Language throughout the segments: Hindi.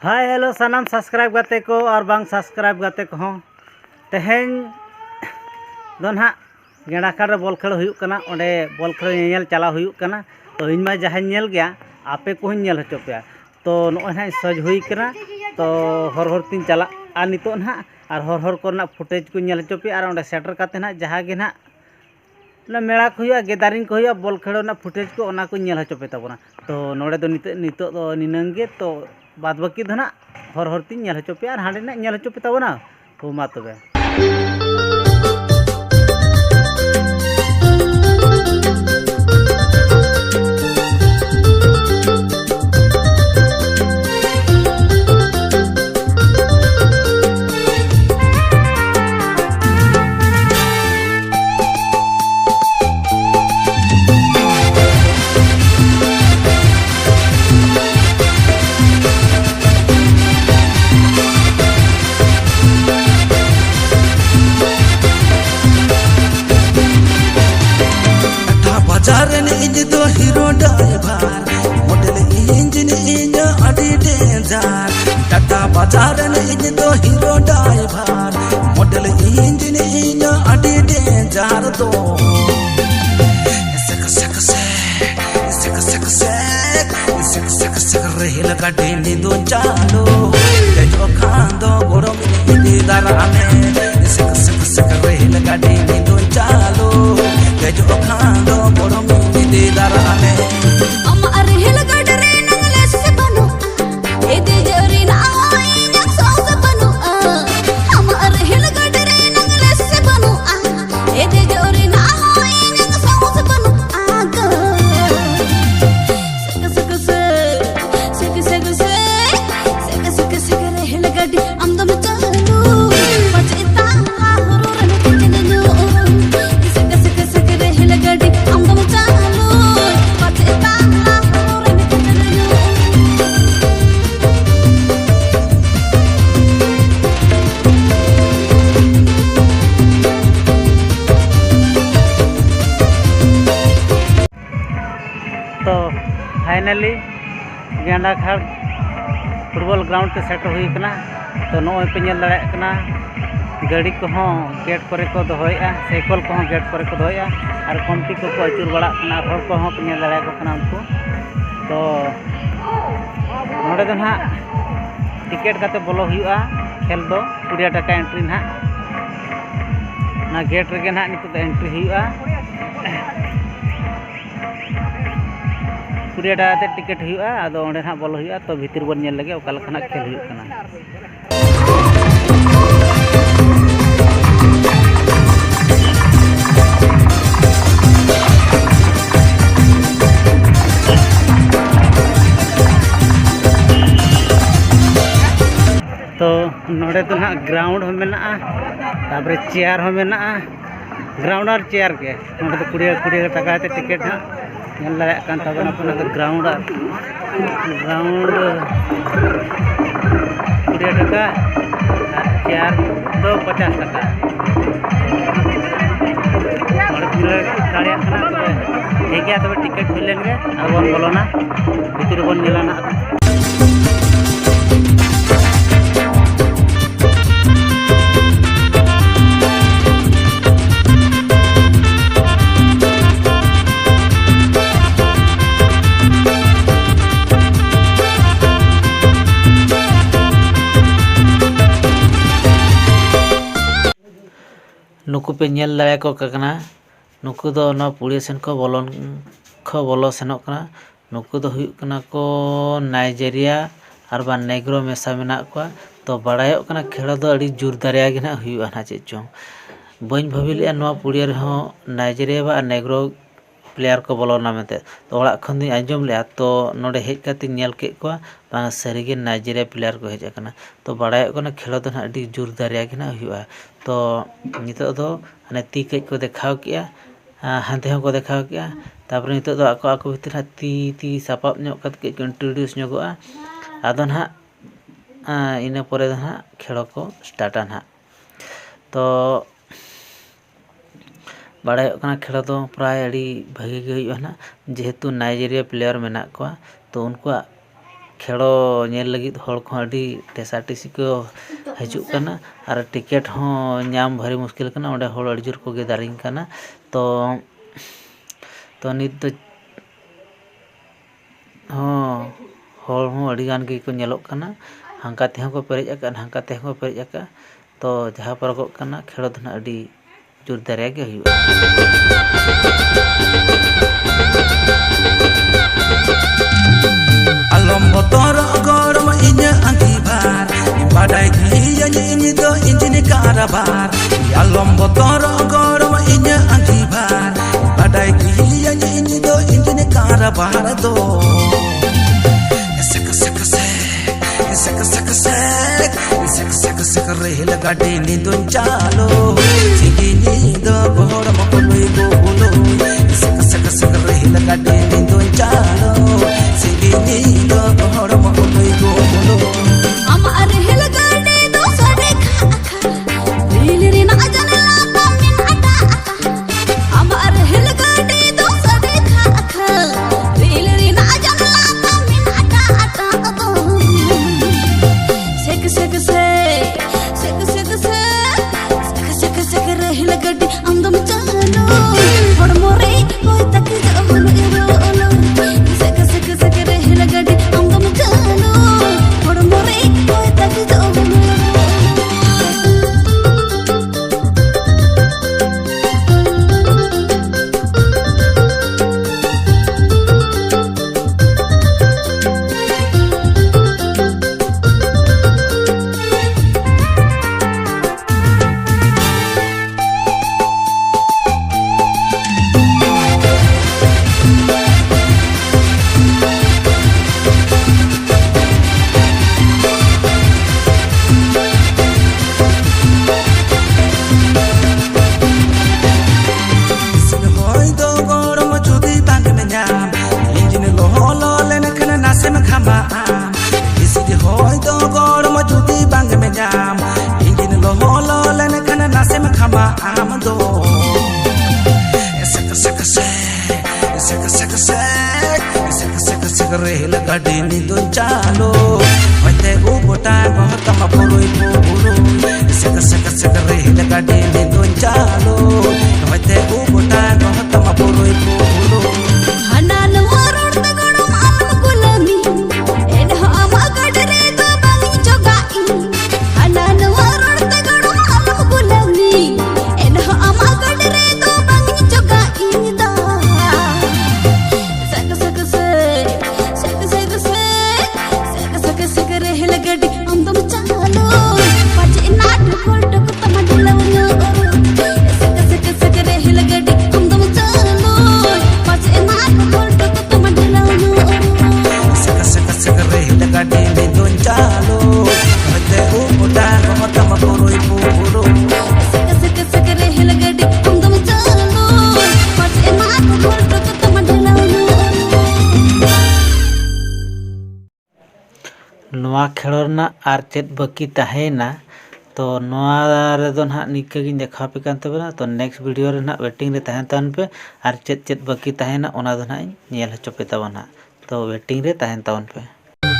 हाय हेलो सानाम सब्सक्राइब गाते को और बांग सब्सक्राइब गाते को हों तेहेन दो ना गेंडाखाड़ बॉल खेल हुयुक कना ओंडे बॉल खेल नेल चला हुयुक कना तो इन मा जहां नेल गया आपे को नेल हचो पे तो नोय ना सज हुई कना तो हर हर तीन चला आ नितो ना और हर हर को ना फुटेज को नेल हचो पे और ओंडे सेटर काते ना जहां गे ना ना मेला को हुआ गेदारिंग को हुआ बॉल खेल ना फुटेज को ओना को नेल हचो पे तबना तो नोडे दो नितो दो निनंगे तो बाद बाकी दो ना हर हर तीन नेल हचो पे और हांडे ना नेल हचो पे तबना हो मा तबे तो हीरो ड्राइवर मॉडल इंजन इंज अड़ी डेंजर टाटा बाजार ने तो हीरो ड्राइवर मॉडल इंजन इंज अड़ी डेंजर तो सक सक सक सक सक सक सक सक रेल गाड़ी ने दो चालो जो खांदो गोरो मिनी दारा में सक सक सक रेल गाड़ी ने दो चालो जो खांदो गोरो मिनी दारा में अम्मा रेल गाड़ी नंगले से बनो ए दे जरी ना आई जग सौस बनो अम्मा रेल गाड़ी नंगले से बनो ए दे जरी ना आई जग सौस बनो आगा सक सक सक सक सक सक सक रेल गाड़ी अंदम चलो पचता हरो रन किने सक सक सक रेल गाड़ी अंदम चलो पचता हरो रन किने तो फाइनली गेंडाखाड़ फुटबॉल ग्राउंड पे सेटर हुई कना तो नोय पे नेल दाड़े कना गाड़ी को गेट पर को दोहया साइकिल को गेट पर को दोहया और कॉम्पी को अचूर बड़ा कना हर को नेल दाड़े को कना उनको तो नोडे दो ना टिकेट काते बोलो हुआ खेल दो 20 टाका एंट्री ना ना गेट रे ना नितो एंट्री हुआ 20 टाका ते टिकेट हुआ आदो ओंडे ना बोलो हुआ तो भीतर बन नेल लगे ओका लखना खेल हुआ कना तो नोडे तो ना ग्राउंड हो मेना तापर चेयर हो मेना ग्राउंड और चेयर के नोडे तो 20 टाका ते टिकेट ना नेल दाड़े कान तबना पुना तो ग्राउंड 20 टाका चेयर तो 50 टाका और पूरा दाड़े कना तो ठीक है तब टिकेट मिल लेंगे अब बन बोलोना भीतर बन नेलाना नुकु पे नेल दाड़े को कना नुकु दो ना पुलिस सेन को बोलो सेनोक कना नुकु दो हुयुक कना को नाइजेरिया और बा नेग्रो मेसा मेना को तो बड़ायोक कना खेल दो अड़ी जोर दारिया गे ना हुयुआ ना चे चों बइन भाबिले नवा पुड़िया रे हो नाइजेरिया बा नेग्रो प्लेयर को बोलोना मेते तो ओड़ा खन दी आंजम ले तो नोडे हेज काते नेल के को बा सरीगे नाइजेरिया प्लेयर को हेज कना तो बड़ायोक कना खेल दो ना अड़ी जोर दारिया गे ना हुयुआ तो नितो दो हाने ती कई को देखाव किया हांते को देखाव किया तापर नितो दो आको भीतर ती सापाब ᱧᱚᱜ कते के इंट्रोड्यूस ᱧᱚᱜᱚᱜᱼᱟ आदो ना इना परे ना खेल को स्टार्टा ना तो बड़ा खेल तो प्राय भागे ना जेहेतु नाइजेरिया प्लेयर मेना को तो उनको खेड़ो ñel लगित हर को अड़ी टेसाटिसी को हजू कना और टिकेट हो नाम भारी मुश्किल कना ओंडे हर अड़ी जोर को गे दारिंग कना तो नित हर हो अड़ी गान गे को ñelok कना हांका ते को पेरेज आका हांका ते को पेरेज आका तो जहाँ परगोग कना खेड़ो धना अड़ी जोर दारिया गे हुआ Alam motor gorma inya angibar badai giya ini do injini karabar alam motor gorma inya angibar badai giya ini do injini karabar do sek rehla gadi ni dun chalo sigini do gorma kului go bulo sek rehla gadi ni dun chalo sigini do gorma kului go bulo ama arhel gade do sare kha reelri na janla min ata ama arhel gade do sare kha reelri na janla min ata sek rehel gade andam chalo hod more hoy tak jahulu ero sek rehel gade andam chalo hod more hoy tak jahulu rehla gadi ni dun chalo hoite u bota gohtama purui puru sek rehla gadi ni dun chalo hoite u bota gohtama purui puru hanan warod te godum am gulami en ama gadre do bangi jogai hanan warod te godum am gulami en ama gadre do bangi jogai da sek rehel gadi andam chalo paje naat kolt ko tamadulawno sek rehel gadi andam chalo paje naat kolt ko tamadulawno sek rehla gadi ni dun chalo hoite u bota gohtama purui puru sek rehel gadi andam chalo paje naat kolt ko tamadulawno नवा खेलों ना आर चेत बाकी तहेना तो नवा रेदो ना निका गिन देखा पे कान तबना तो नेक्स्ट वीडियो रे ना वेटिंग रे तहन तान पे आर चेत बाकी तहेना ओना दो ना ñel हचो पे तबना तो वेटिंग रे तहन तान पे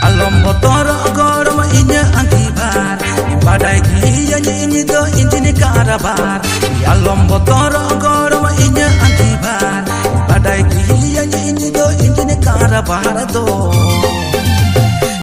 alam motor gorma inya angibar badai giya ini do injini karabar alam motor gorma inya angibar badai giya ini do injini karabar do